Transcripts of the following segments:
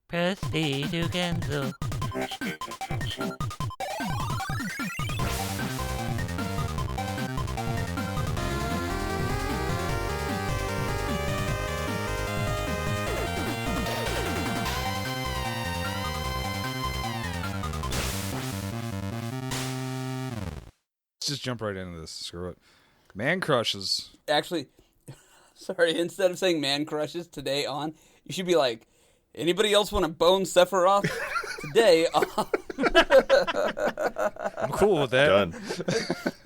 Proceed to cancel. Let's just jump right into this. Screw it. Man crushes. Actually, sorry, instead of saying man crushes today on, you should be like, anybody else want to bone Sephiroth today on? I'm cool with that. Done.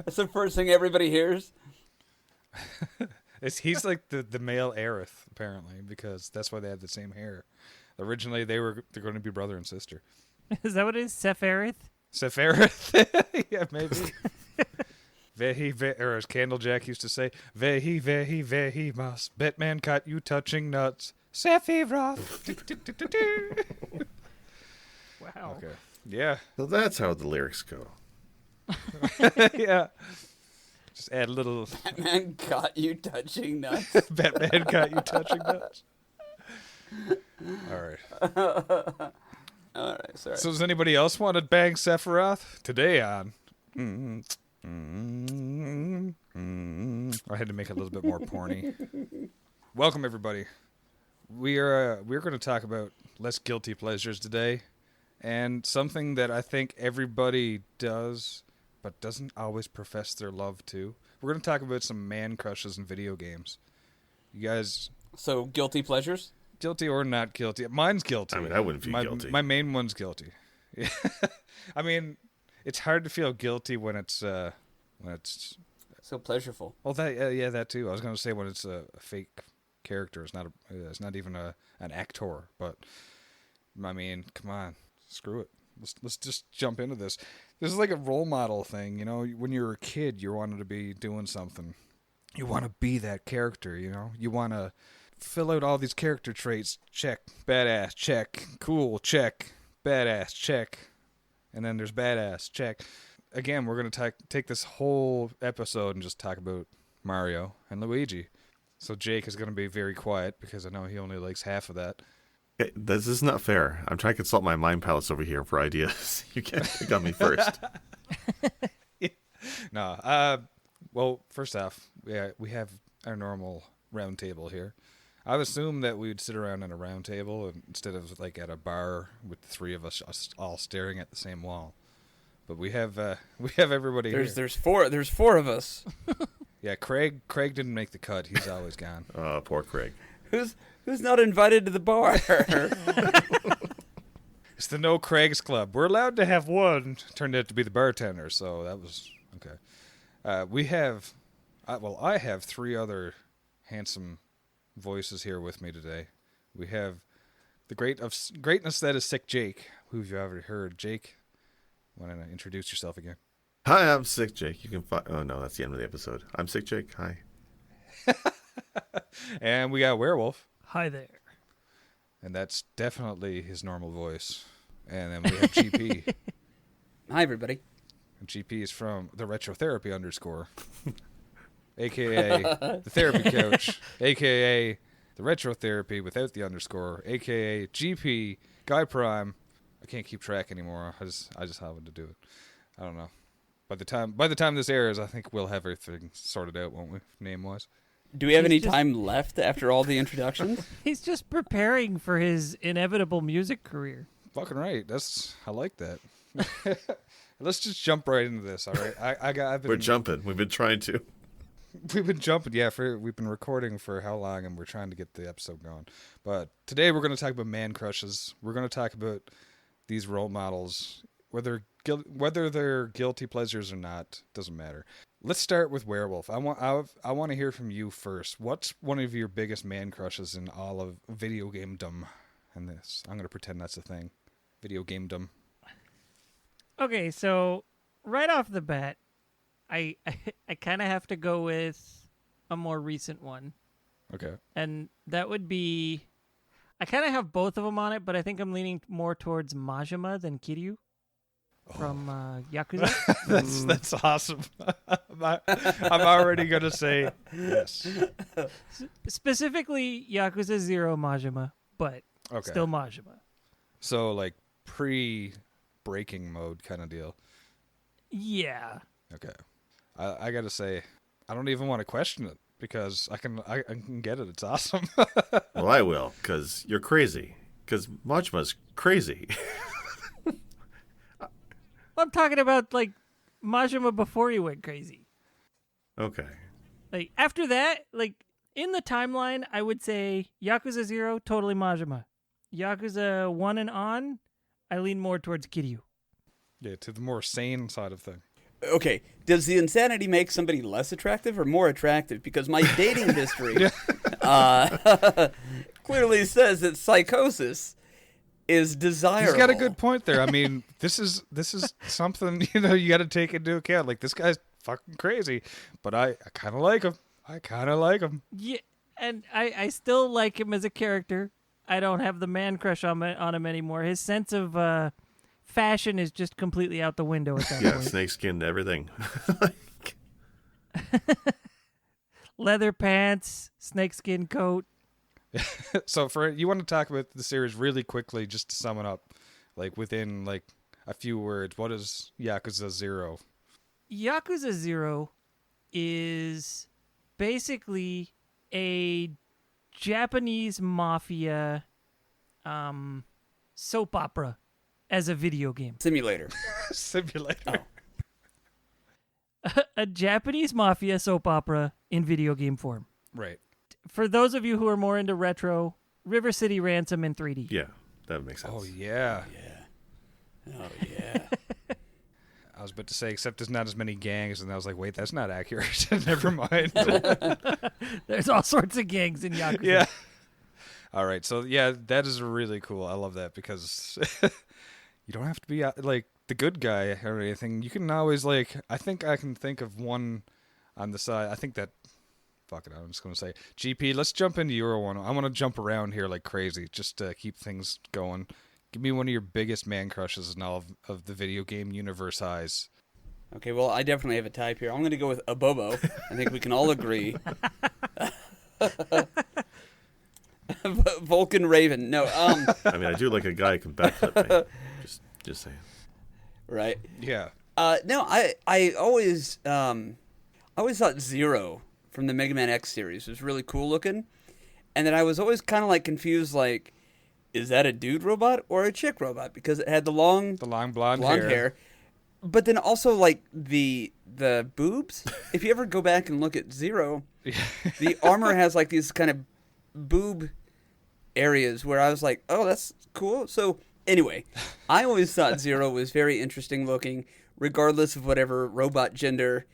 That's the first thing everybody hears. He's like the male Aerith, apparently, because that's why they have the same hair. Originally, they're going to be brother and sister. Is that what it is? Sephiroth? Sephiroth? Yeah, maybe. Or as Candlejack used to say, vehi mas. Batman caught you touching nuts. Sephiroth. Wow. Okay. Yeah. So that's how the lyrics go. Yeah. Just add a little Batman caught you touching nuts. Batman caught you touching nuts. All right. All right, sorry. So does anybody else want to bang Sephiroth? Today on... I had to make it a little bit more porny. Welcome, everybody. We're going to talk about less guilty pleasures today, and something that I think everybody does, but doesn't always profess their love to. We're going to talk about some man crushes in video games. You guys, So, guilty pleasures? guilty or not guilty? Mine's guilty. I mean, I wouldn't feel guilty. My main one's guilty. I mean, it's hard to feel guilty when it's So pleasureful. well, that too. I was going to say when it's a fake character. It's not even an actor. But I mean, come on, screw it. Let's just jump into this. This is like a role model thing, you know. When you're a kid, you wanted to be doing something. You want to be that character, you know. You want to fill out all these character traits. Check, badass. Check, cool. Check, badass. Check, and then there's badass. Check. Again, we're going to take this whole episode and just talk about Mario and Luigi. So Jake is going to be very quiet because I know he only likes half of that. Okay, this is not fair. I'm trying to consult my mind palace over here for ideas. You can't pick on me first. No. Well, first off, we have our normal round table here. I would assume that we would sit around at a round table instead of like at a bar with the three of us all staring at the same wall. But we have everybody here. There's four of us. Yeah, Craig didn't make the cut. He's always gone. Poor Craig. Who's not invited to the bar? It's the No Craigs Club. We're allowed to have one. Turned out to be the bartender, so that was okay. I have three other handsome voices here with me today. We have the greatness that is Sick Jake, who you've already heard. Jake, want to introduce yourself again? Hi, I'm Sick Jake. You can find... Oh, no, that's the end of the episode. I'm Sick Jake. Hi. And we got Werewolf, Hi there. and that's definitely his normal voice. And then we have GP. Hi, everybody. And GP is from the Retrotherapy _ a.k.a. the Therapy Coach, a.k.a. the Retrotherapy without the underscore, a.k.a. GP, Guy Prime. I can't keep track anymore. I just happened to do it. I don't know. By the time this airs, I think we'll have everything sorted out, won't we, name-wise? Do we have any He's just- time left after all the introductions? He's just preparing for his inevitable music career. Fucking right. I like that. Let's just jump right into this, all right? We're jumping. We've been trying to. We've been jumping, yeah. We've been recording for how long, and we're trying to get the episode going. But today we're going to talk about man crushes. We're going to talk about these role models, whether they're guilty pleasures or not. Doesn't matter. Let's start with Werewolf. I want to hear from you first. What's one of your biggest man crushes in all of video gamedom? And this, I'm going to pretend that's a thing. Video gamedom. Okay, so right off the bat, I kind of have to go with a more recent one, Okay. and that would be. I kind of have both of them on it, but I think I'm leaning more towards Majima than Kiryu from Yakuza. That's awesome. I'm already going to say yes. Specifically, Yakuza 0 Majima, but Okay. still Majima. So like pre-breaking mode kind of deal. Yeah. Okay. I gotta say, I don't even want to question it because I can get it. It's awesome. Well, I will, because you're crazy. Because Majima's crazy. I'm talking about like Majima before he went crazy. Okay. Like after that, like in the timeline, I would say Yakuza 0, totally Majima. Yakuza 1 and on, I lean more towards Kiryu. Yeah, to the more sane side of things. Okay, does the insanity make somebody less attractive or more attractive? Because my dating history clearly says that psychosis is desirable. He's got a good point there. I mean, this is something, you got to take into account. Like, this guy's fucking crazy, but I kind of like him. Yeah, and I still like him as a character. I don't have the man crush on him anymore. His sense of fashion is just completely out the window at that Yeah, point. snakeskin, everything. Leather pants, snakeskin coat. So you want to talk about the series really quickly, just to sum it up, like within like a few words. What is Yakuza 0? Yakuza 0 is basically a Japanese mafia soap opera as a video game. Simulator. Simulator. A Japanese mafia soap opera in video game form. Right. For those of you who are more into retro, River City Ransom in 3D. Yeah, that makes sense. Oh yeah. Oh, yeah. I was about to say, except there's not as many gangs, and I was like, wait, that's not accurate. Never mind. There's all sorts of gangs in Yakuza. Yeah. All right. So yeah, that is really cool. I love that because you don't have to be like the good guy or anything. You can always like. I think I can think of one on the side. I think that. Fuck it. I'm just gonna say, GP. Let's jump into Euro one. I want to jump around here like crazy, just to keep things going. Give me one of your biggest man crushes in all of the video game universe eyes. Okay, well, I definitely have a type here. I'm going to go with Abobo. I think we can all agree. Vulcan Raven. No, I mean, I do like a guy who can backflip me. Just saying. right. Yeah. No, I always thought Zero from the Mega Man X series was really cool looking, and then I was always kind of like confused, like, is that a dude robot or a chick robot? Because it had the long blonde hair. But then also like the boobs. If you ever go back and look at Zero, the armor has like these kind of boob areas where I was like, oh, that's cool. So anyway, I always thought Zero was very interesting looking, regardless of whatever robot gender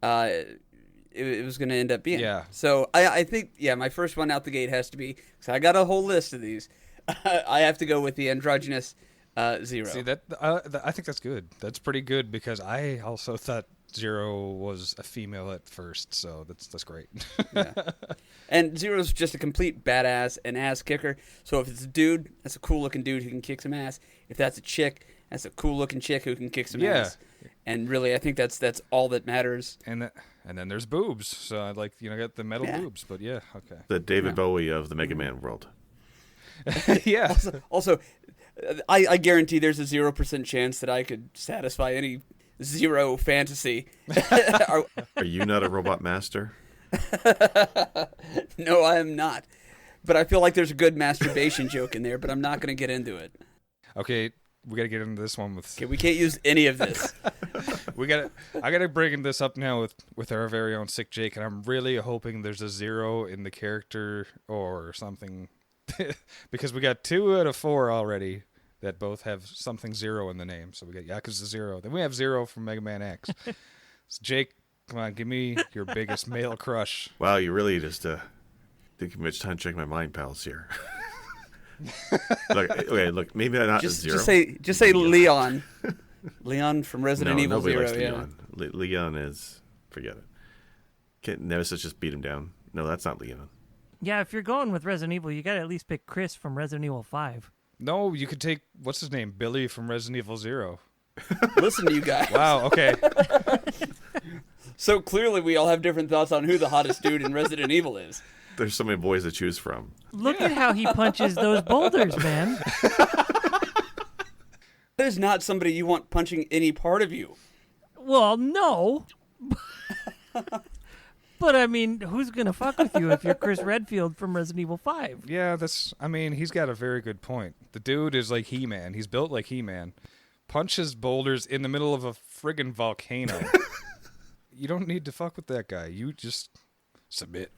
it was going to end up being. Yeah. So I think, my first one out the gate has to be, because I got a whole list of these. I have to go with the androgynous Zero. See that? I think that's good. That's pretty good because I also thought Zero was a female at first, so that's great. Yeah. And Zero's just a complete badass and ass kicker. So if it's a dude, that's a cool looking dude who can kick some ass. If that's a chick, that's a cool looking chick who can kick some ass. And really, I think that's all that matters. And then there's boobs. So I like got the metal boobs, but yeah, okay. The David Bowie of the Mega Man world. Yeah. Also, I guarantee there's a 0% chance that I could satisfy any Zero fantasy. Are you not a robot master? No, I am not. But I feel like there's a good masturbation joke in there, but I'm not going to get into it. Okay, we got to get into this one with. Okay, we can't use any of this. I gotta bring this up now with our very own Sick Jake, and I'm really hoping there's a 0 in the character or something. Because we got 2 out of 4 already that both have something 0 in the name. So we got Yakuza 0. Then we have 0 from Mega Man X. So Jake, come on, give me your biggest male crush. Wow, you really just taking much time to check my mind pals here. Look, maybe I'm not a 0. Just say Leon. Leon from Resident Evil nobody 0. Likes yeah. Leon. Leon is, forget it. Can't Nemesis just beat him down? No, that's not Leon. Yeah, if you're going with Resident Evil, you got to at least pick Chris from Resident Evil 5. No, you could take, what's his name? Billy from Resident Evil 0. Listen to you guys. Wow, okay. So clearly we all have different thoughts on who the hottest dude in Resident Evil is. There's so many boys to choose from. Look at how he punches those boulders, man. is not somebody you want punching any part of you. Well, no. But I mean, who's gonna fuck with you if you're Chris Redfield from Resident Evil 5? Yeah, I mean, he's got a very good point. The dude is like He-Man. He's built like He-Man. Punches boulders in the middle of a friggin' volcano. You don't need to fuck with that guy. You just submit.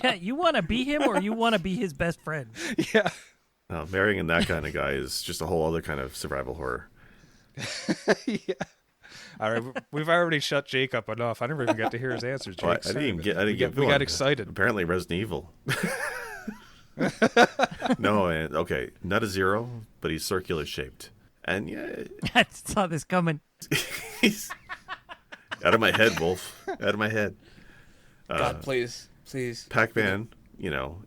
Yeah, you want to be him or you want to be his best friend? Yeah. Marrying that kind of guy is just a whole other kind of survival horror. Yeah. All right, we've already shut Jake up enough. I never even got to hear his answer, Jake. Well, I didn't get we one. got excited. Apparently, Resident Evil. No, okay, not a zero, but he's circular shaped, and yeah, I saw this coming. he's out of my head, Wolf. Out of my head. God, please. Pac-Man,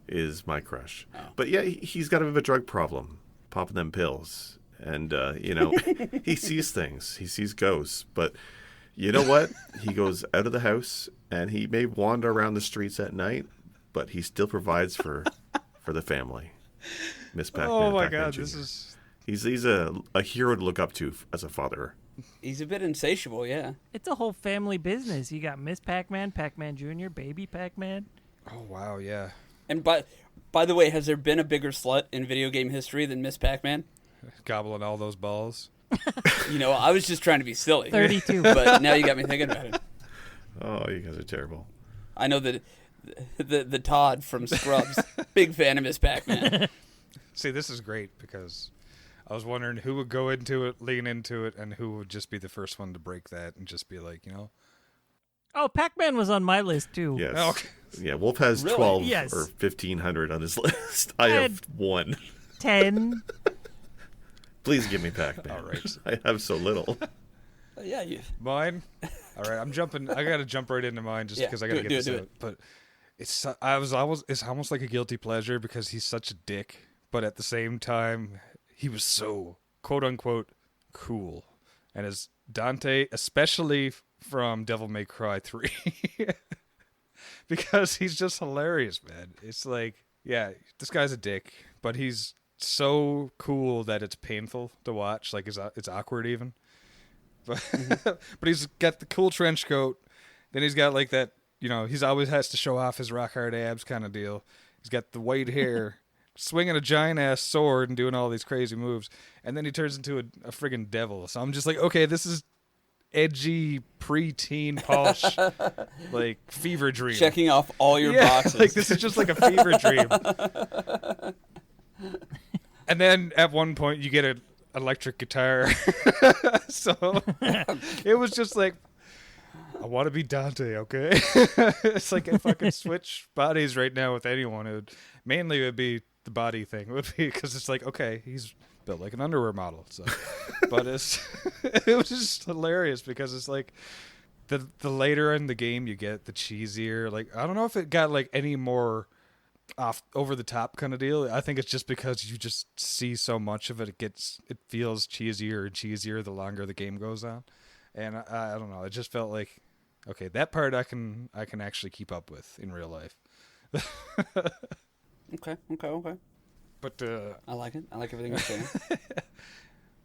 is my crush. Oh. But yeah, he's got a bit of a drug problem, popping them pills. And, he sees things. He sees ghosts. But you know what? He goes out of the house, and he may wander around the streets at night, but he still provides for the family. Miss Pac-Man. Oh, my Pac-Man God. Jr. This is... He's a hero to look up to as a father. He's a bit insatiable, yeah. It's a whole family business. You got Miss Pac-Man, Pac-Man Jr., Baby Pac-Man. Oh, wow, yeah. And by the way, has there been a bigger slut in video game history than Miss Pac-Man? Gobbling all those balls. I was just trying to be silly. 32. But now you got me thinking about it. Oh, you guys are terrible. I know that the Todd from Scrubs, big fan of Miss Pac-Man. See, this is great because I was wondering who would go into it, lean into it, and who would just be the first one to break that and just be like, Oh, Pac-Man was on my list, too. Yes. Oh, okay. Yeah, Wolf has Really? 12 Yes. or 1,500 on his list. I have 1. 10. Please give me Pac-Man. All right. I have so little. Yeah, Mine? All right, I'm jumping. I got to jump right into mine just Yeah, because I got to do get it, this do out. it. But it's almost like a guilty pleasure because he's such a dick, but at the same time, he was so quote unquote cool. And as Dante, especially from Devil May Cry 3, because he's just hilarious, man. It's like, yeah, this guy's a dick, but he's so cool that it's painful to watch. Like it's awkward even. But but he's got the cool trench coat. Then he's got like that, he's always has to show off his rock hard abs kind of deal. He's got the white hair, swinging a giant ass sword and doing all these crazy moves. And then he turns into a friggin' devil. So I'm just like, okay, this is edgy preteen Posh, like fever dream. checking off all your boxes. Like this is just like a fever dream. And then at one point you get an electric guitar. So it was just like, I want to be Dante, okay? It's like if I could switch bodies right now with anyone, it would be the body thing. It would be because it's like, okay, he's built like an underwear model. So, but it was just hilarious because it's like the later in the game you get, the cheesier. Like I don't know if it got like any more off over the top kind of deal. I think it's just because you just see so much of it. It feels cheesier and cheesier the longer the game goes on. And I don't know. It just felt like, okay, that part I can actually keep up with in real life. Okay. But I like it. I like everything you're saying.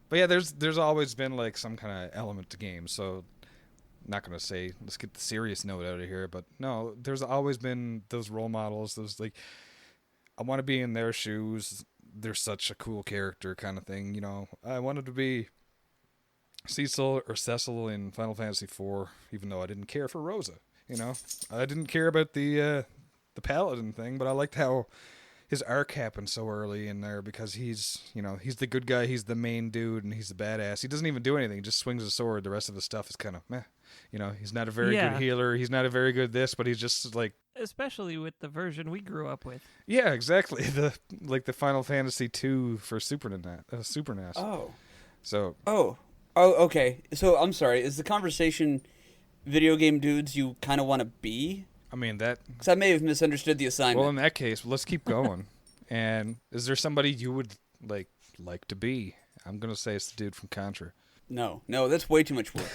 but yeah, there's always been like some kind of element to games. So not gonna say let's get the serious note out of here, but no, there's always been those role models. Those like, I want to be in their shoes. They're such a cool character kind of thing. I wanted to be Cecil or Cecil in Final Fantasy IV, even though I didn't care for Rosa. I didn't care about the paladin thing, but I liked how his arc happened so early in there because he's the good guy, he's the main dude, and he's the badass. He doesn't even do anything; he just swings a sword. The rest of his stuff is kind of meh. He's not a very good healer. He's not a very good this, but he's just like, Especially with the version we grew up with. yeah, exactly. The Final Fantasy II for Super NES. Oh. So Oh, okay. So I'm sorry. Is the conversation video game dudes you kind of want to be? I mean that. Because I may have misunderstood the assignment. Well, in that case, let's keep going. And is there somebody you would like to be? I'm gonna say it's the dude from Contra. No, that's way too much work.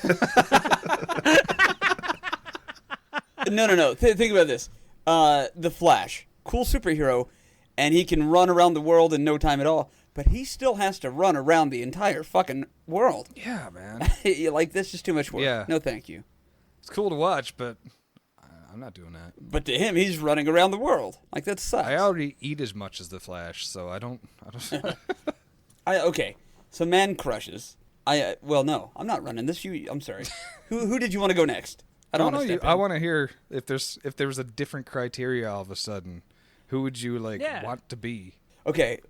No. Think about this. The Flash, cool superhero, and he can run around the world in no time at all. But he still has to run around the entire fucking world. Yeah, man. Like, that's just too much work. Yeah. No, thank you. It's cool to watch, but I'm not doing that. But to him, he's running around the world. Like, that sucks. I already eat as much as the Flash, so I don't. Okay, so man crushes. Well, no, I'm not running this. I'm sorry. Who did you want to go next? I don't want to step in. I want to hear if there was a different criteria all of a sudden. Who would you want to be? Okay.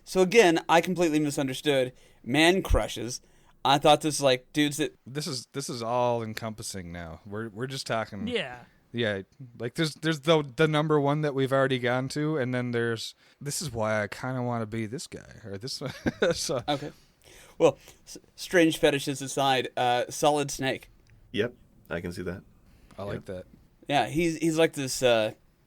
So again, I completely misunderstood. Man crushes. I thought this was like dudes that. This is all encompassing now. We're just talking. Yeah. Like there's the number one that we've already gone to, and then this is why I kind of want to be this guy or this one. So. Okay. Well, strange fetishes aside, Solid Snake. Yep, I can see that. I like that. Yeah, he's like this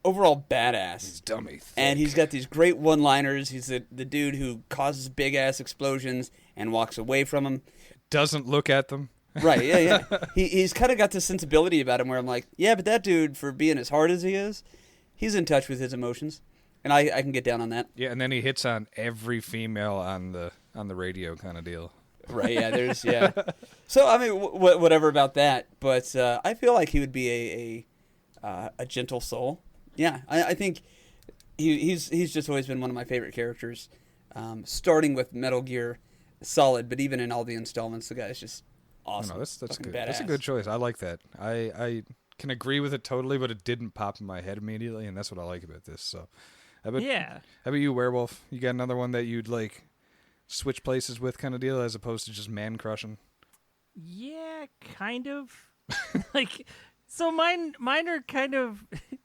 overall badass. He's dummy. Thick. And he's got these great one-liners. He's the dude who causes big-ass explosions and walks away from them. Doesn't look at them. Right, yeah. He's kind of got this sensibility about him where I'm like, yeah, but that dude, for being as hard as he is, he's in touch with his emotions. And I can get down on that. Yeah, and then he hits on every female on the radio kind of deal. Right, yeah, So, I mean, whatever about that. But I feel like he would be a gentle soul. Yeah, I think he's just always been one of my favorite characters. Starting with Metal Gear Solid, but even in all the installments, the guy's just awesome. No, that's Fucking good. badass. That's a good choice. I like that. I can agree with it totally, but it didn't pop in my head immediately, and that's what I like about this. So, how about you, Werewolf? You got another one that you'd like switch places with, kind of deal, as opposed to just man crushing? Yeah, kind of. Like, so mine are kind of.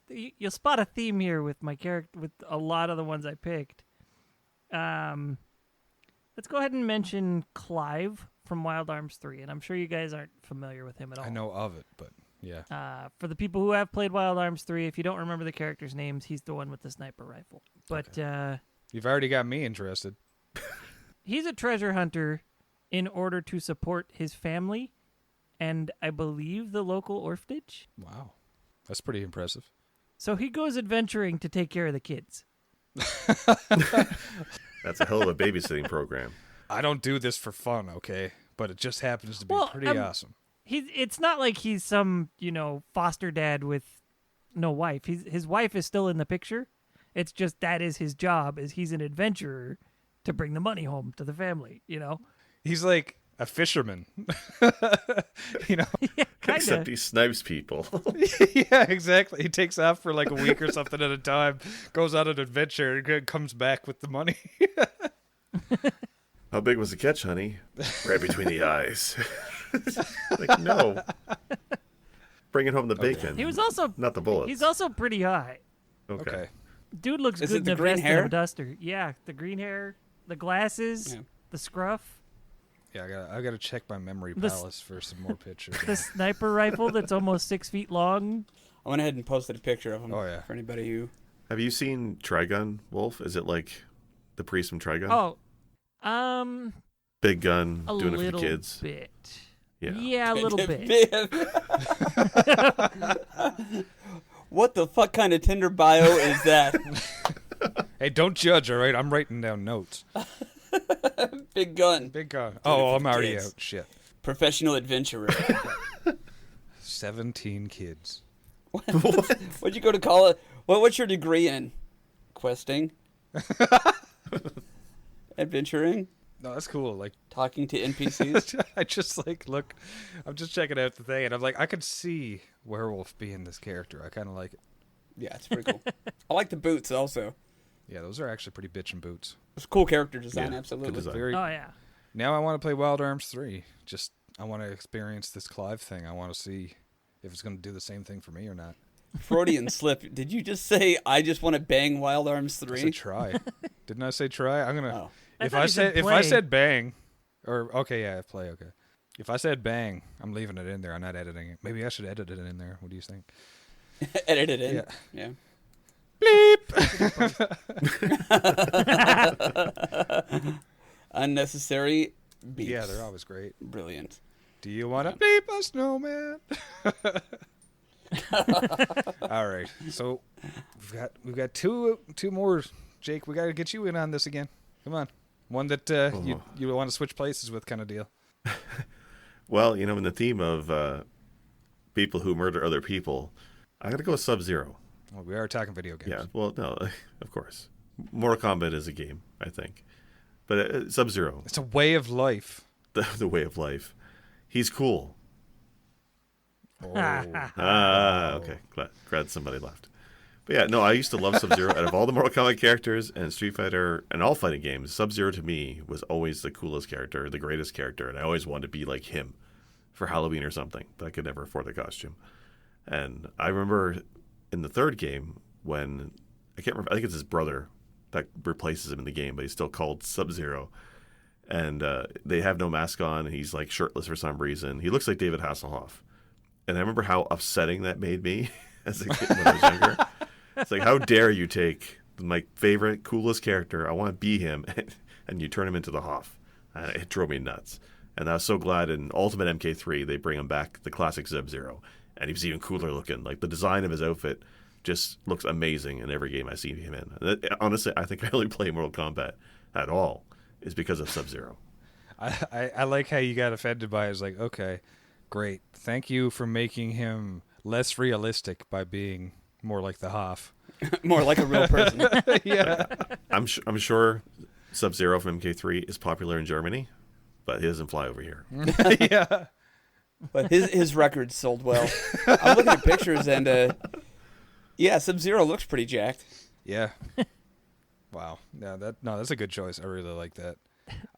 You'll spot a theme here with my character, with a lot of the ones I picked. Let's go ahead and mention Clive from Wild Arms 3, and I'm sure you guys aren't familiar with him at all. I know of it, but yeah. For the people who have played Wild Arms 3, if you don't remember the characters' names, he's the one with the sniper rifle. But You've already got me interested. he's a treasure hunter in order to support his family and I believe the local orphanage. Wow. That's pretty impressive. So he goes adventuring to take care of the kids. That's a hell of a babysitting program. I don't do this for fun, okay? But it just happens to be pretty awesome. It's not like he's some, foster dad with no wife. His wife is still in the picture. It's just that is his job, is he's an adventurer to bring the money home to the family, He's like a fisherman. Yeah, Except he snipes people. Yeah, exactly. He takes off for like a week or something at a time, goes on an adventure, and comes back with the money. How big was the catch, honey? Right between the eyes. Like, no. Bringing home the bacon. He was also not the bullets. He's also pretty high. Okay. Dude looks Is good it in the a green vest hair? and a duster. Yeah, the green hair, the glasses, the scruff, Yeah, I gotta check my memory The palace for some more pictures. the sniper rifle that's almost 6 feet long. I went ahead and posted a picture of him. Oh, yeah. For anybody who. Have you seen Trigun, Wolf? Is it like the priest from Trigun? Oh, Big gun, a doing it for the little kids. bit. Yeah. Yeah, a little bit. What the fuck kind of Tinder bio is that? Hey, don't judge, all right? I'm writing down notes. Big gun. Big gun. it Oh, for I'm the already kids. out. Shit. Professional adventurer. 17 kids. What'd you go to college? What's your degree in? Questing? Adventuring? No, that's cool. Like, Talking to NPCs? I just look. I'm just checking out the thing, and I'm like, I could see Werewolf being this character. I kind of like it. Yeah, it's pretty cool. I like the boots also. Yeah, those are actually pretty bitchin' boots. It's cool character design, Yeah, absolutely. good design. Very. Oh yeah. Now I want to play Wild Arms 3. Just I want to experience this Clive thing. I want to see if it's going to do the same thing for me or not. Freudian slip. Did you just say I just want to bang Wild Arms I 3? said try. Didn't I say try? I'm gonna. Oh. If thought I you said said play. bang, or okay, yeah, play. Okay. If I said bang, I'm leaving it in there. I'm not editing it. Maybe I should edit it in there. What do you think? Edit it in. Yeah. Yeah. Unnecessary beeps. Yeah, they're always great. Brilliant. Do you want to bleep a snowman? All right. So we've got two more Jake, we got to get you in on this again. Come on. One that you want to switch places with kind of deal. Well, in the theme of people who murder other people, I got to go with Sub-Zero. Well, we are talking video games. Yeah, well, no, of course. Mortal Kombat is a game, I think. But Sub-Zero. It's a way of life. The way of life. He's cool. Oh. Okay. Glad somebody left. But yeah, no, I used to love Sub-Zero. Out of all the Mortal Kombat characters and Street Fighter and all fighting games, Sub-Zero to me was always the coolest character, the greatest character, and I always wanted to be like him for Halloween or something, but I could never afford a costume. And I remember in the third game when, I can't remember, I think it's his brother that replaces him in the game, but he's still called Sub-Zero. And they have no mask on, and he's like shirtless for some reason. He looks like David Hasselhoff. And I remember how upsetting that made me as a kid when I was younger. It's like, how dare you take my favorite, coolest character, I want to be him, and you turn him into the Hoff. It drove me nuts. And I was so glad in Ultimate MK3 they bring him back, the classic Sub-Zero. And he was even cooler looking. Like, the design of his outfit just looks amazing in every game I see him in. And honestly, I think I only play Mortal Kombat at all is because of Sub-Zero. I like how you got offended by it. It's like, okay, great. Thank you for making him less realistic by being more like the Hoff. More like a real person. Yeah. I'm sure Sub-Zero from MK3 is popular in Germany, but he doesn't fly over here. Yeah. But his records sold well. I'm looking at pictures and yeah, Sub-Zero looks pretty jacked. Yeah. Wow. Yeah, that's a good choice. I really like that.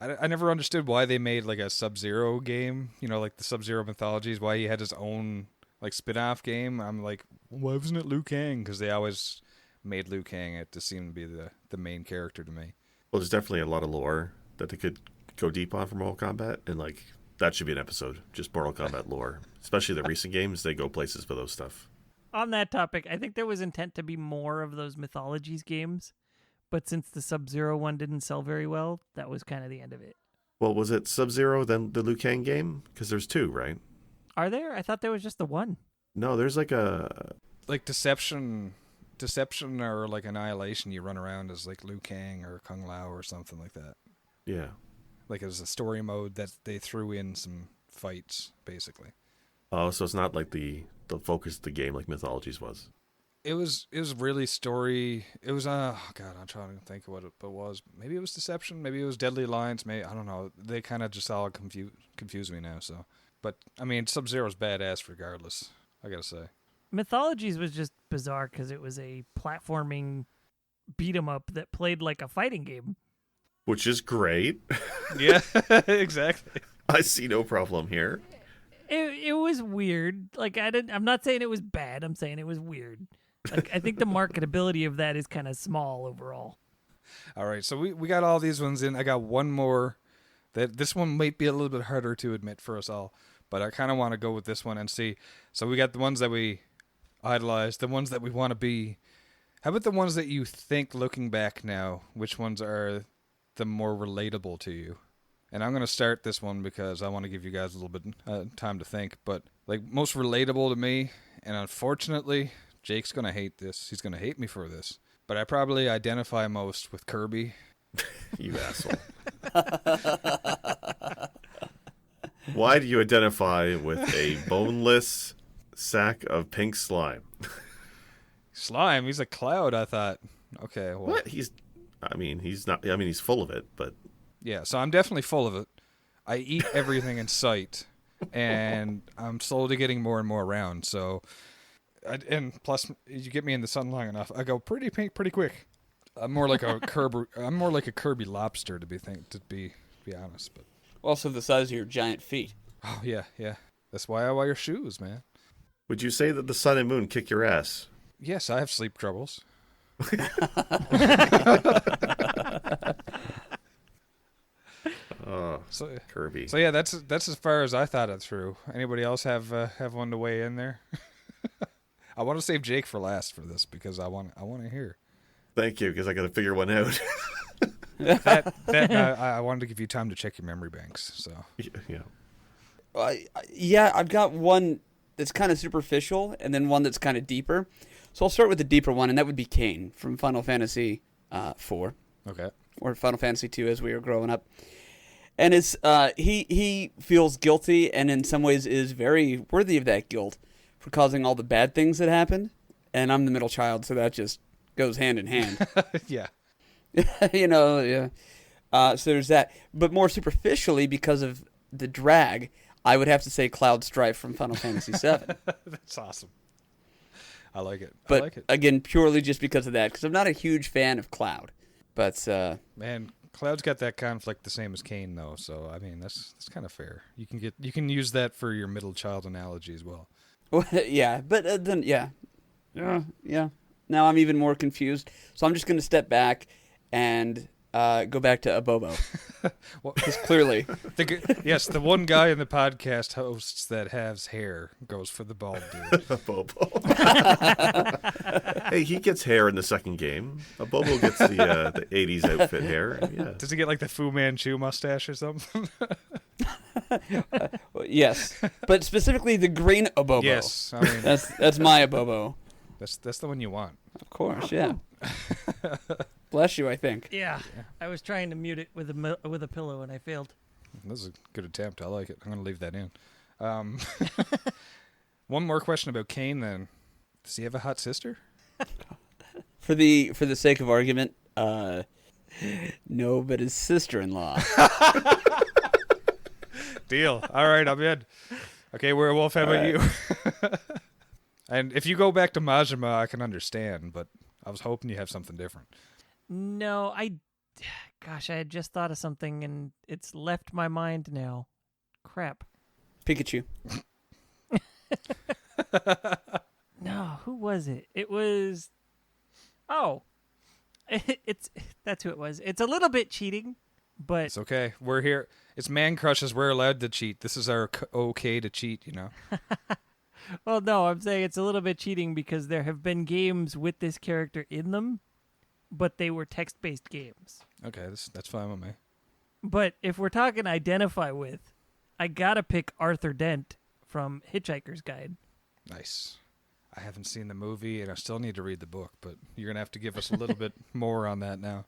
I never understood why they made like a Sub-Zero game, like the Sub-Zero mythologies, why he had his own like spin-off game. I'm like, why wasn't it Liu Kang? Because they always made Liu Kang it to seem to be the main character to me. Well, there's definitely a lot of lore that they could go deep on for Mortal Kombat, and like that should be an episode, just Mortal Kombat lore. Especially the recent games, they go places for those stuff. On that topic, I think there was intent to be more of those mythologies games, but since the Sub-Zero one didn't sell very well, that was kind of the end of it. Well, was it Sub-Zero, then the Liu Kang game? Because there's two, right? Are there? I thought there was just the one. No, there's like a... Like Deception or like Annihilation, you run around as like Liu Kang or Kung Lao or something like that. Yeah. Like it was a story mode that they threw in some fights, basically. Oh, so it's not like the focus of the game like Mythologies was. It was really story. It was God, I'm trying to think of what it was. Maybe it was Deception. Maybe it was Deadly Alliance. Maybe I don't know. They kind of just all confuse me now. So, but I mean, Sub-Zero's badass regardless. I gotta say. Mythologies was just bizarre because it was a platforming beat 'em up that played like a fighting game. Which is great. Yeah, exactly. I see no problem here. It was weird. Like I'm not saying it was bad. I'm saying it was weird. Like I think the marketability of that is kind of small overall. All right, so we got all these ones in. I got one more. This one might be a little bit harder to admit for us all, but I kind of want to go with this one and see. So we got the ones that we idolize, the ones that we want to be. How about the ones that you think, looking back now, which ones are the more relatable to you? And I'm going to start this one because I want to give you guys a little bit time to think. But like most relatable to me, and unfortunately, Jake's going to hate this. He's going to hate me for this. But I probably identify most with Kirby. You asshole. Why do you identify with a boneless sack of pink slime? Slime? He's a cloud, I thought. Okay, well. What? He's not. I mean, he's full of it, but. Yeah, so I'm definitely full of it. I eat everything in sight, and I'm slowly getting more and more round. So, and plus, you get me in the sun long enough, I go pretty pink pretty quick. I'm more like a Kirby lobster to be honest. But Also the size of your giant feet. oh yeah, that's why I wear shoes, man. Would you say that the sun and moon kick your ass? Yes, I have sleep troubles. Oh, So Kirby. So yeah, that's as far as I thought it through. Anybody else have one to weigh in there? I want to save Jake for last for this because I want to hear. Thank you, because I got to figure one out. I wanted to give you time to check your memory banks. So Yeah. Yeah, I've got one that's kind of superficial and then one that's kind of deeper. So I'll start with the deeper one, and that would be Kain from Final Fantasy 4 Okay. or Final Fantasy 2 as we were growing up. And it's he feels guilty and in some ways is very worthy of that guilt for causing all the bad things that happened. And I'm the middle child, so that just goes hand in hand. Yeah. Yeah. So there's that. But more superficially, because of the drag, I would have to say Cloud Strife from Final Fantasy VII. That's awesome. I like it. But I like it. again, purely just because of that, because I'm not a huge fan of Cloud. But Man, Cloud's got that conflict the same as Kane, though. So I mean, that's kind of fair. You can use that for your middle child analogy as well. yeah. But then yeah. Now I'm even more confused. So I'm just going to step back and go back to Abobo. Well, Because clearly, yes, the one guy in the podcast hosts that has hair goes for the bald dude. Bobo. Hey, he gets hair in the second game. Bobo gets the 80s outfit hair. Yeah. Does he get like the Fu Manchu mustache or something? yes. But specifically the green Abobo. Yes, I mean That's my Abobo. that's the one you want. Of course, yeah. Bless you, I think. Yeah. I was trying to mute it with a pillow and I failed. This is a good attempt. I like it. I'm gonna leave that in. One more question about Kane then. Does he have a hot sister? For the sake of argument, no, but his sister-in-law. Deal. All right, I'm in. Okay, Werewolf, how about you? And if you go back to Majima, I can understand, but I was hoping you have something different. No, gosh, I had just thought of something and it's left my mind now. Crap. Pikachu. No, who was it? It was. Oh, that's who it was. It's a little bit cheating, but It's okay. We're here. It's Man Crushes. We're allowed to cheat. This is our okay to cheat, you know? well, no, I'm saying it's a little bit cheating because there have been games with this character in them, but they were text-based games. Okay, that's fine with me. But if we're talking identify with, I gotta pick Arthur Dent from Hitchhiker's Guide. Nice. I haven't seen the movie, and I still need to read the book, but you're going to have to give us a little bit more on that now.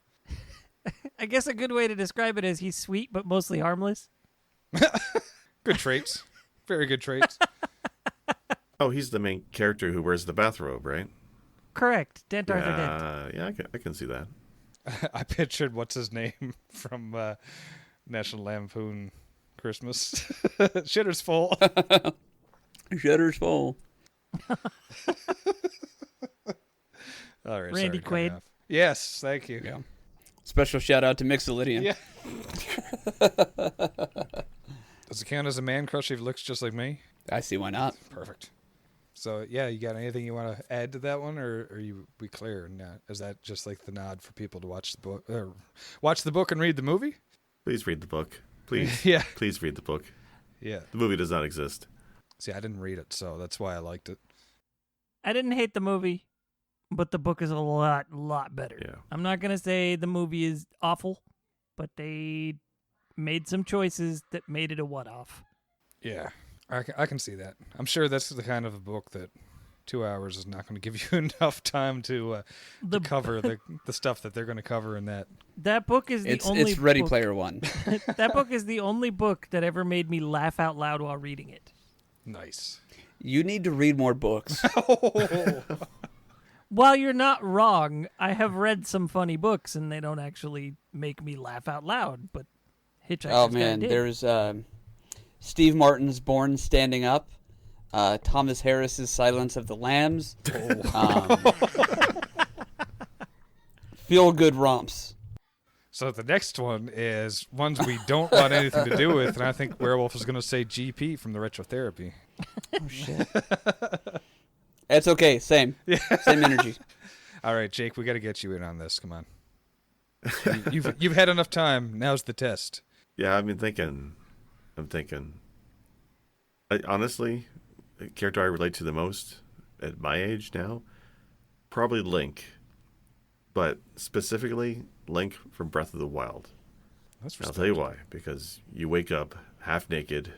I guess a good way to describe it is he's sweet but mostly harmless. Good traits. Very good traits. Oh, he's the main character who wears the bathrobe, right? Correct. Dent Arthur Dent. Yeah, I can see that. I pictured what's his name from National Lampoon Christmas. Shitter's full. Shutter's full. All right, Randy sorry, cut Quaid. me off. Yes, thank you. Yeah. Special shout out to Mixolydian. Yeah. Does it count as a man crush if he looks just like me? I see why not. Perfect. So yeah, you got anything you want to add to that one, or are we clear? Is that just like the nod for people to watch the book, or watch the book and read the movie? Please read the book. Please. Yeah. Please read the book. Yeah. The movie does not exist. See, I didn't read it, so that's why I liked it. I didn't hate the movie, but the book is a lot better. Yeah. I'm not going to say the movie is awful, but they made some choices that made it a what-off. Yeah, I can see that. I'm sure that's the kind of a book that 2 hours is not going to give you enough time to cover the stuff that they're going to cover in that. That book is the only It's Ready book, Player One. That book is the only book that ever made me laugh out loud while reading it. Nice. You need to read more books. While you're not wrong, I have read some funny books and they don't actually make me laugh out loud, but Hitchhiker's Oh Guide man, did. there's Steve Martin's Born Standing Up, Thomas Harris's Silence of the Lambs, Feel Good Romps. So the next one is ones we don't want anything to do with, and I think Werewolf is going to say GP from the Retrotherapy. Oh shit. It's okay. Same energy. All right, Jake, we got to get you in on this. Come on. You've had enough time. Now's the test. Yeah, I'm thinking. Honestly, the character I relate to the most at my age now, probably Link. But specifically, Link from Breath of the Wild. That's I'll tell you why. Because you wake up half naked,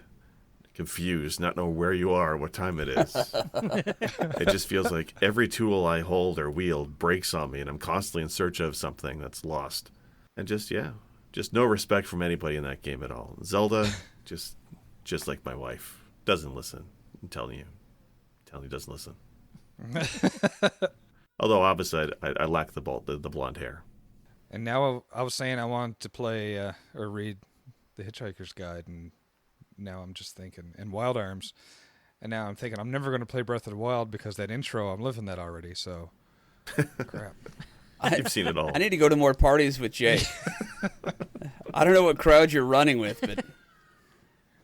confused, not know where you are, what time it is. It just feels like every tool I hold or wield breaks on me, and I'm constantly in search of something that's lost. And just no respect from anybody in that game at all. Zelda, just like my wife, doesn't listen. I'm telling you, doesn't listen. Although obviously I lack the blonde hair. And now I was saying I wanted to play or read The Hitchhiker's Guide, and now I'm just thinking, and Wild Arms, and now I'm thinking I'm never going to play Breath of the Wild because that intro, I'm living that already, so crap. You've seen it all. I need to go to more parties with Jake. I don't know what crowd you're running with, but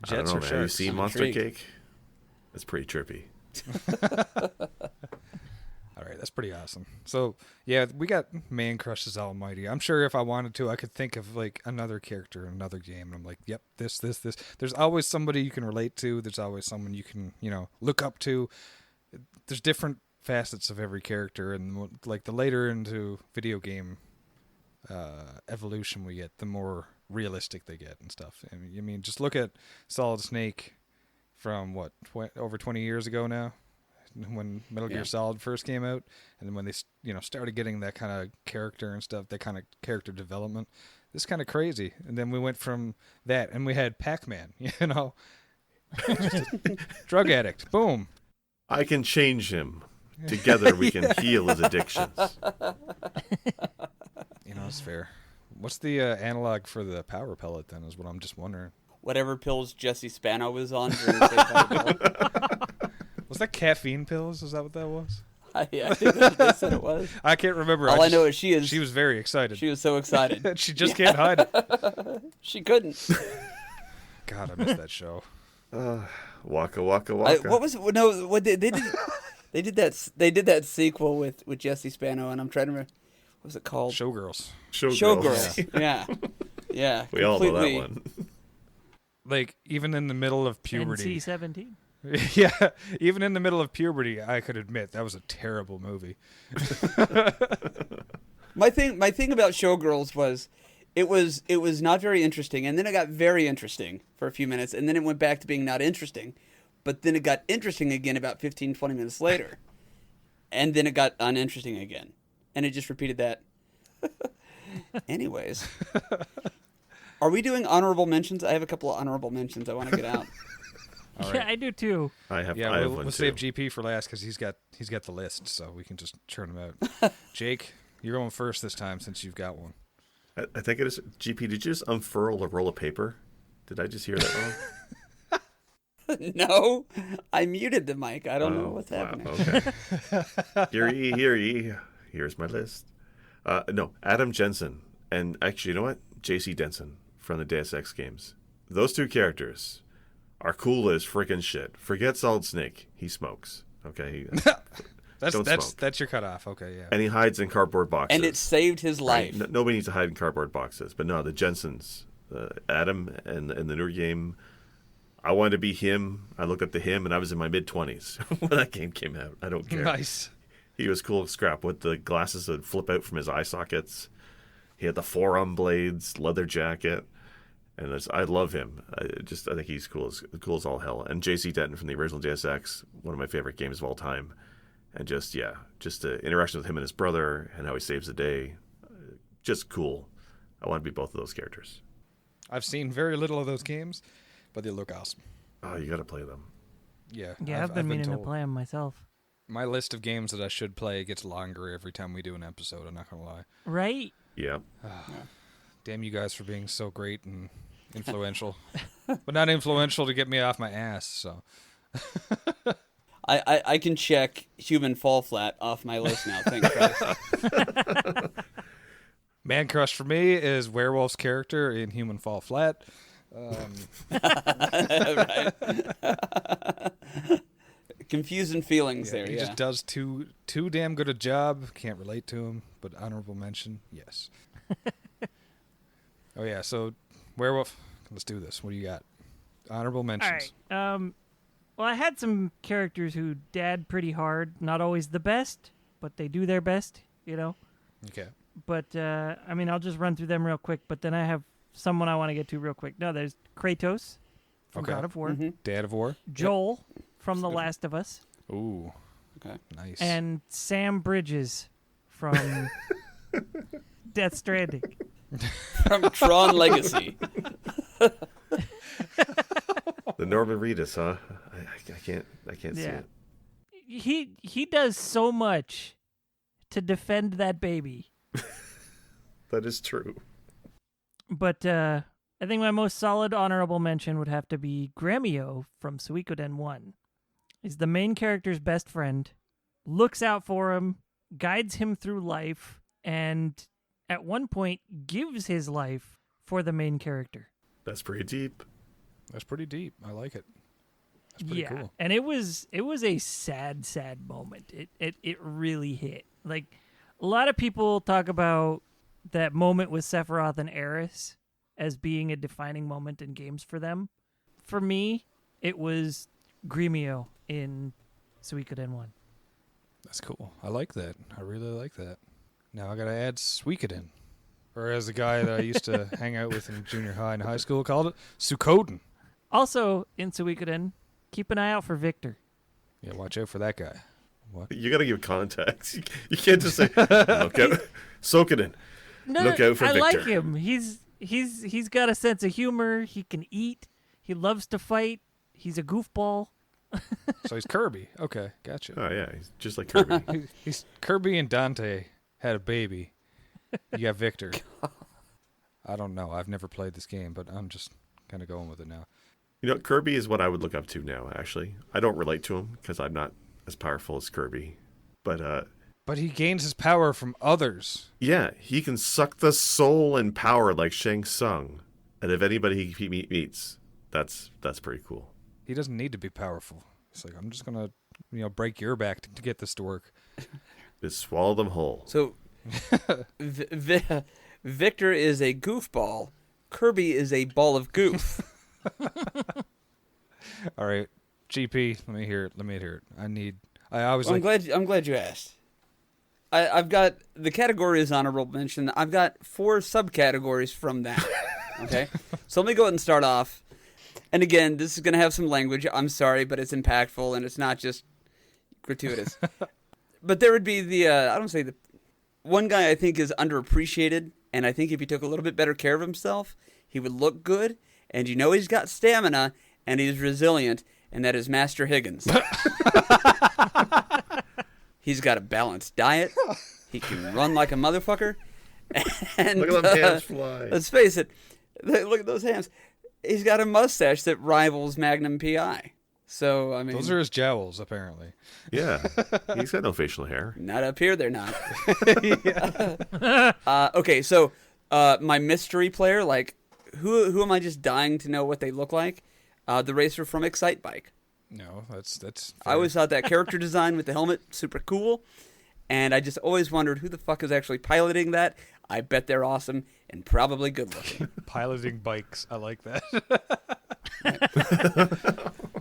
I don't know, Jets or man. Have you sharks? seen I'm Monster intrigued. Cake? It's pretty trippy. All right, that's pretty awesome. So, yeah, we got Man Crushes Almighty. I'm sure if I wanted to, I could think of like another character in another game. And I'm like, yep, this. There's always somebody you can relate to. There's always someone you can, look up to. There's different facets of every character. And like the later into video game evolution we get, the more realistic they get and stuff. I mean, just look at Solid Snake from over 20 years ago now, when Metal Gear Solid first came out, and then when they started getting that kind of character and stuff, that kind of character development, it's kind of crazy. And then we went from that, and we had Pac-Man, just a drug addict, boom. I can change him. Together we can heal his addictions. It's fair. What's the analog for the power pellet then? Is what I'm just wondering. whatever pills Jesse Spano was on during the Saved by the Bell. Was that caffeine pills? Is that what that was? Yeah, I think that's what they said it was. I can't remember. All I know is she was very excited. She was so excited. She just can't hide it. She couldn't. God, I missed that show. Waka waka waka. What was no? What they did? They did that. They did that sequel with Jesse Spano, and I'm trying to remember. What was it called? Showgirls. Showgirls. Yeah. Yeah. We all know that one. Like, even in the middle of puberty. NC-17. Yeah, even in the middle of puberty, I could admit that was a terrible movie. My thing about Showgirls was it was not very interesting, and then it got very interesting for a few minutes, and then it went back to being not interesting, but then it got interesting again about 15, 20 minutes later, and then it got uninteresting again, and it just repeated that. Anyways, are we doing honorable mentions? I have a couple of honorable mentions I want to get out. All right. Yeah, I do too. I have Yeah, one we'll too. save GP for last because he's got the list, so we can just churn him out. Jake, you're going first this time since you've got one. I think it is. GP, did you just unfurl a roll of paper? Did I just hear that wrong? No, I muted the mic. I don't know what's happening. Okay. Hear ye. Here's my list. No, Adam Jensen. And actually, you know what? JC Denson from the Deus Ex games. Those two characters are cool as freaking shit. Forget Solid Snake. He smokes. Okay? That's your cutoff. Okay, yeah. And he hides in cardboard boxes. And it saved his life. Right? Nobody needs to hide in cardboard boxes. But no, the Jensens, Adam and the newer game, I wanted to be him. I looked up to him, and I was in my mid-20s when that game came out. I don't care. Nice. He was cool as scrap with the glasses that would flip out from his eye sockets. He had the forearm blades, leather jacket, and I love him. I think he's cool as all hell. And J.C. Denton from the original Deus Ex, one of my favorite games of all time. And just the interaction with him and his brother and how he saves the day, just cool. I want to be both of those characters. I've seen very little of those games, but they look awesome. Oh, you got to play them. Yeah. Yeah, I've been meaning to told. play them myself. My list of games that I should play gets longer every time we do an episode, I'm not going to lie. Right? Yeah. Damn you guys for being so great and influential. But not influential to get me off my ass, so. I can check Human Fall Flat off my list now. Thank Christ. Man Crush for me is Werewolf's character in Human Fall Flat. Right. Confusing feelings there. He Yeah. just does too damn good a job. Can't relate to him, but honorable mention, yes. Oh yeah, so Werewolf, let's do this. What do you got? Honorable All mentions. right. Well, I had some characters who dad pretty hard. Not always the best, but they do their best, Okay. But, I'll just run through them real quick. But then I have someone I want to get to real quick. No, there's Kratos from Okay. God of War, Dad of War. Joel from The Last of Us, Ooh, Okay. nice. and Sam Bridges from Death Stranding. From Tron Legacy. The Norman Reedus, huh? I can't see Yeah. it. He does so much to defend that baby. That is true. But I think my most solid honorable mention would have to be Gremio from Suikoden 1. He's the main character's best friend, looks out for him, guides him through life, and at one point gives his life for the main character. That's pretty deep. That's pretty deep. I like it. That's pretty cool. And it was a sad moment. It really hit. Like, a lot of people talk about that moment with Sephiroth and Aerith as being a defining moment in games for them. For me, it was Gremio in Suikoden 1. That's cool. I like that. I really like that. Now I gotta add Suikoden. Or as the guy that I used to hang out with in junior high and high school called it, Suikoden. Also, in Suikoden, keep an eye out for Victor. Yeah, watch out for that guy. What? You got to give context. You can't just say, "Look out, soak it in." Look out for I Victor. like him. He's got a sense of humor. He can eat. He loves to fight. He's a goofball. So he's Kirby. Okay, gotcha. Oh yeah, he's just like Kirby. He's Kirby and Dante had a baby. You got Victor. I don't know. I've never played this game, but I'm just kind of going with it now. You know, Kirby is what I would look up to now. Actually, I don't relate to him because I'm not as powerful as Kirby. But But he gains his power from others. yeah, he can suck the soul and power like Shang Tsung. And if anybody he meets, that's pretty cool. He doesn't need to be powerful. It's like, I'm just gonna, break your back to get this to work. Just swallow them whole. So, Victor is a goofball. Kirby is a ball of goof. All right, GP, let me hear it. I always Well, like. I'm glad you asked. I've got the category is honorable mention. I've got 4 subcategories from that. Okay, so let me go ahead and start off. And again, this is going to have some language. I'm sorry, but it's impactful and it's not just gratuitous. But there would be the one guy I think is underappreciated, and I think if he took a little bit better care of himself, he would look good. And he's got stamina and he's resilient, and that is Master Higgins. He's got a balanced diet. He can run like a motherfucker. And Look at them hands fly. let's face it. Look at those hands. He's got a mustache that rivals Magnum PI. So, I mean, Those are his jowls, apparently. Yeah, he's got no facial hair. not up here, they're not. Okay, so my mystery player, like, who am I just dying to know what they look like? The racer from Excite Bike. No, that's. I always thought that character design with the helmet super cool, and I just always wondered who the fuck is actually piloting that. I bet they're awesome and probably good looking. piloting bikes. I like that.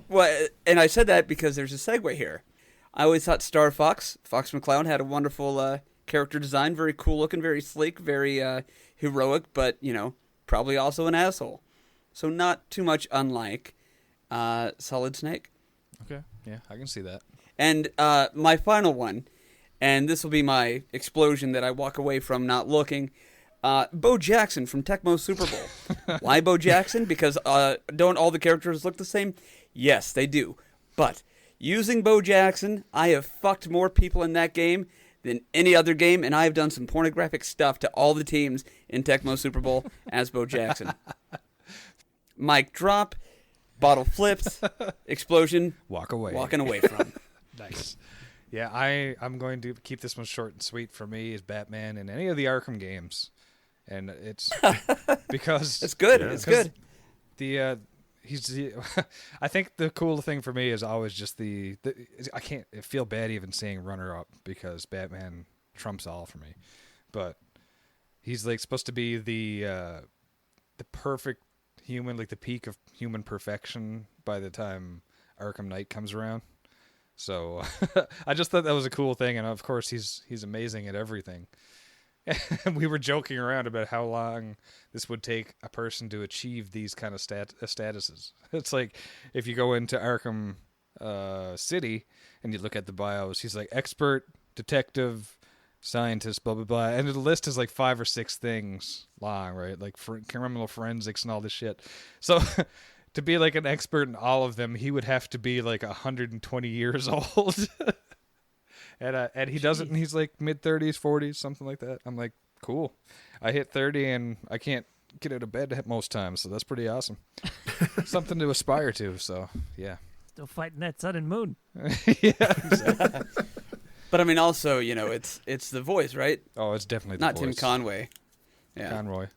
Well, and I said that because there's a segue here. I always thought Star Fox McCloud, had a wonderful character design, very cool looking, very sleek, very heroic, but probably also an asshole. So not too much unlike Solid Snake. Okay, yeah, I can see that. And my final one, and this will be my explosion that I walk away from not looking. Bo Jackson from Tecmo Super Bowl. Why Bo Jackson? Because don't all the characters look the same? Yes, they do. But using Bo Jackson, I have fucked more people in that game than any other game, and I have done some pornographic stuff to all the teams in Tecmo Super Bowl as Bo Jackson. Mic drop, bottle flipped, explosion, Walking away from. Nice. Yeah, I'm going to keep this one short and sweet. For me, is Batman in any of the Arkham games, and it's because It's good. Yeah. It's good. I think the cool thing for me is always just I can't feel bad even saying runner up because Batman trumps all for me, but he's like supposed to be the perfect human, like the peak of human perfection by the time Arkham Knight comes around. So I just thought that was a cool thing, and of course he's amazing at everything. And we were joking around about how long this would take a person to achieve these kind of statuses. It's like if you go into Arkham City and you look at the bios, he's like expert, detective, scientist, blah, blah, blah. And the list is like 5 or 6 things long, right? Like criminal forensics and all this shit. So to be like an expert in all of them, he would have to be like 120 years old. And he doesn't, and he's like mid-30s, 40s, something like that. I'm like, cool. I hit 30 and I can't get out of bed most times, so that's pretty awesome. Something to aspire to, so yeah. Still fighting that sun and moon. Yeah, exactly. But I mean, also, you know, it's the voice, right? Oh, it's definitely the Not voice. Tim Conway. Yeah, Conroy.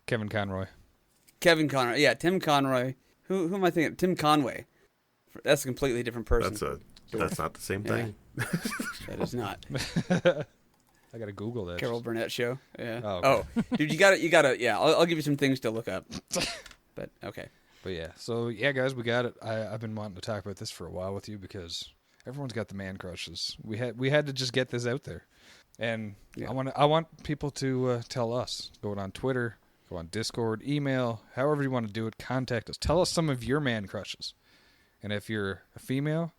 Kevin Conroy. Kevin Conroy. Yeah, Tim Conroy. Who am I thinking? Tim Conway. That's a completely different person. That's not the same thing. That is not. I gotta Google that. Carol Burnett show. Yeah. Oh, okay. Dude, you gotta. Yeah, I'll give you some things to look up. But okay. But yeah, so yeah, guys, we got it. I've been wanting to talk about this for a while with you because everyone's got the man crushes. We had to just get this out there, and Yeah. I want people to tell us. Go on Twitter, go on Discord, email, however you want to do it. Contact us. Tell us some of your man crushes, and if you're a female,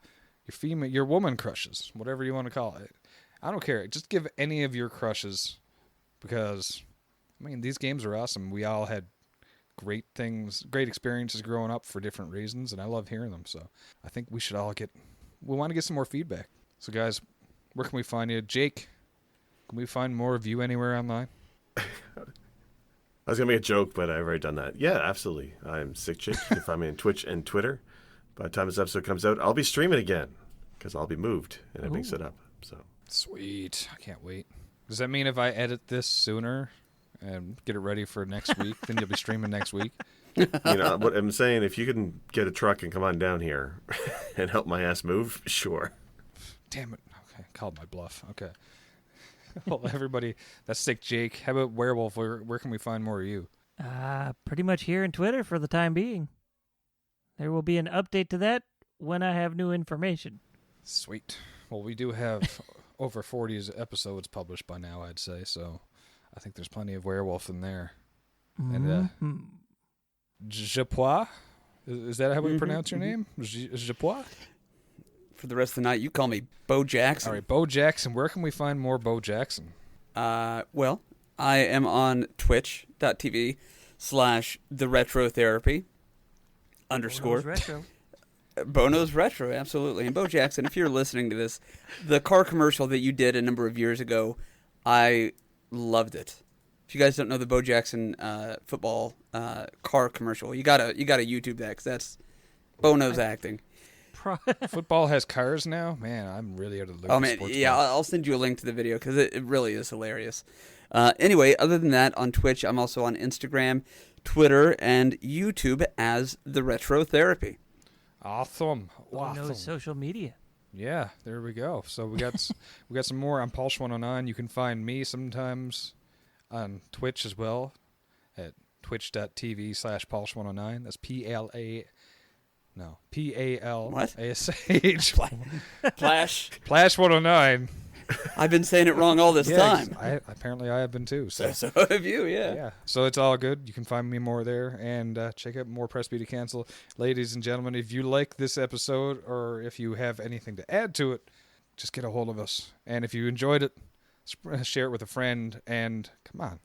your woman crushes, whatever you want to call it. I don't care. Just give any of your crushes, because I mean these games are awesome. We all had great experiences growing up for different reasons, and I love hearing them. So I think we should all we want to get some more feedback. So guys, where can we find you? Jake, can we find more of you anywhere online? I was going to make a joke, but I've already done that. Yeah, absolutely. I'm Sick Chick. You can find me on Twitch and Twitter. By the time this episode comes out, I'll be streaming again because I'll be moved and having set up. So Sweet. I can't wait. Does that mean if I edit this sooner and get it ready for next week, then you'll be streaming next week? you know what I'm saying, if you can get a truck and come on down here and help my ass move, sure. Damn it. Okay, called my bluff. Okay. Well, everybody, that's Sick Jake. How about Werewolf? Where can we find more of you? Pretty much here in Twitter for the time being. There will be an update to that when I have new information. Sweet. Well, we do have over 40 episodes published by now, I'd say, so I think there's plenty of Werewolf in there. And Japois? Is that how we pronounce your name? Japois? For the rest of the night, you call me Bo Jackson. All right, Bo Jackson. Where can we find more Bo Jackson? Well, I am on twitch.tv/theretrotherapy _ Retro. Bono's Retro, absolutely. And Bo Jackson, if you're listening to this, the car commercial that you did a number of years ago, I loved it. If you guys don't know the Bo Jackson football car commercial, you gotta YouTube that because that's Bono's acting. Football has cars now? Man, I'm really out of the loop. Oh man, yeah, I'll send you a link to the video because it really is hilarious. Anyway, other than that, on Twitch, I'm also on Instagram, Twitter, and YouTube as The Retro Therapy. Awesome. Who knows social media? Yeah, there we go. So we got some more on Pulse109. You can find me sometimes on Twitch as well at twitch.tv/Pulse109. That's P-A-L-A-S-H. Plash 109. I've been saying it wrong all this time. Apparently I have been too. So have you, yeah. Yeah. So it's all good. You can find me more there and check out more Press B to Cancel. Ladies and gentlemen, if you like this episode or if you have anything to add to it, just get a hold of us. And if you enjoyed it, share it with a friend. And come on,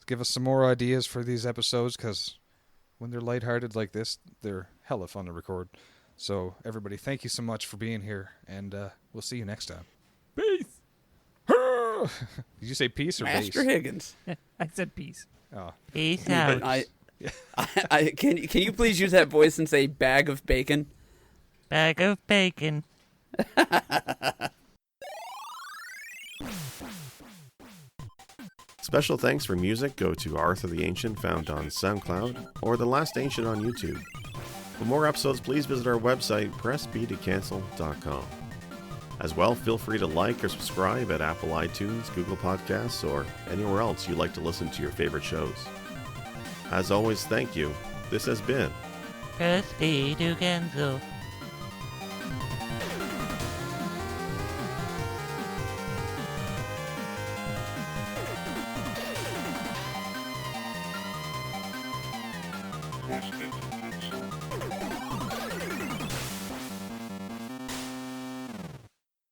give us some more ideas for these episodes because when they're lighthearted like this, they're hella fun to record. So everybody, thank you so much for being here. And we'll see you next time. Peace. Did you say peace or Master base? Higgins. I said peace. Oh. Peace out. Can you please use that voice and say bag of bacon? Bag of bacon. Special thanks for music go to Arthur the Ancient, found on SoundCloud, or The Last Ancient on YouTube. For more episodes, please visit our website, pressbtocancel.com. As well, feel free to like or subscribe at Apple iTunes, Google Podcasts, or anywhere else you like to listen to your favorite shows. As always, thank you. This has been Press B to cancel. Ashton.